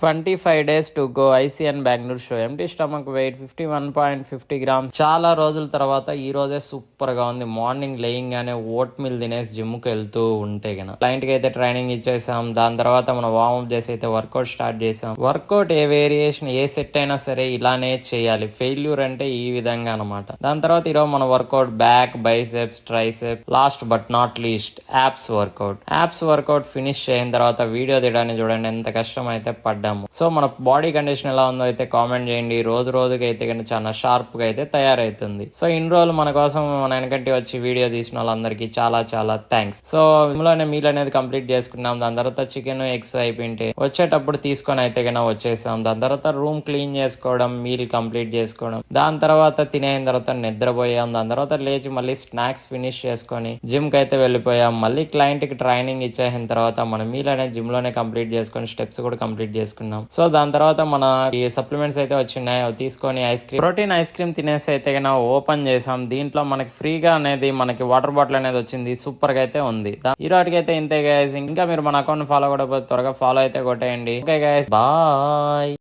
25 days to go ICN Bangalore show. Empty stomach weight 51.50 grams. చాలా రోజుల తర్వాత ఈ రోజే సూపర్ గా ఉంది. మార్నింగ్ లేయింగ్ గానే ఓట్ మిల్ తినేసి జిమ్ కి వెళ్తూ ఉంటే గన క్లయింట్ కి అయితే ట్రైనింగ్ ఇచ్చేసాం. దాని తర్వాత మనం వార్మప్ చేసి అయితే వర్కౌట్ స్టార్ట్ చేసాం. వర్కౌట్ ఏ వేరియేషన్ ఏ సెట్ అయినా సరే ఇలానే చేయాలి. ఫెయిల్యూర్ అంటే ఈ విధంగా అనమాట. దాని తర్వాత ఈరోజు మన workout back, biceps, tricep, last but not least abs workout finish అయిన తర్వాత వీడియో తీయడానికి చూడండి ఎంత కష్టం అయితే పడ్డా. సో మన బాడీ కండిషన్ ఎలా ఉందో అయితే కామెంట్ చేయండి. రోజుకి అయితే కానీ చాలా షార్ప్ గా అయితే తయారైతుంది. సో ఇన్ని రోజులు మన కోసం మన వెనకట్టి వచ్చి వీడియో తీసిన వాళ్ళందరికీ చాలా చాలా థ్యాంక్స్. సో ఇందులోనే మీల్ అనేది కంప్లీట్ చేసుకున్నాం. దాని తర్వాత చికెన్ ఎగ్స్ అయిపోయింటే వచ్చేటప్పుడు తీసుకొని అయితే కన్నా వచ్చేసాం. దాని తర్వాత రూమ్ క్లీన్ చేసుకోవడం, మీల్ కంప్లీట్ చేసుకోవడం, దాని తర్వాత తినేసిన తర్వాత నిద్రపోయాం. దాని తర్వాత లేచి మళ్ళీ స్నాక్స్ ఫినిష్ చేసుకొని జిమ్ కి అయితే వెళ్ళిపోయాం. మళ్ళీ క్లయింట్ కి ట్రైనింగ్ ఇచ్చేసిన తర్వాత మన మీల్ అనేది జిమ్ లోనే కంప్లీట్ చేసుకొని స్టెప్స్ కూడా కంప్లీట్ చేసుకున్నాం. సో దాని తర్వాత మన ఈ సప్లిమెంట్స్ అయితే వచ్చినాయి. అవి తీసుకొని ప్రోటీన్ ఐస్ క్రీమ్ తినేసి అయితే ఓపెన్ చేసాం. దీంట్లో మనకి ఫ్రీగా అనేది మనకి వాటర్ బాటిల్ అనేది వచ్చింది. సూపర్ గా అయితే ఉంది. ఈ రోజుకి అయితే ఇంతే గైస్. ఇంకా మీరు మన అకౌంట్ ఫాలో కూడా త్వరగా ఫాలో అయితే కొట్టేయండి. Okay guys, bye.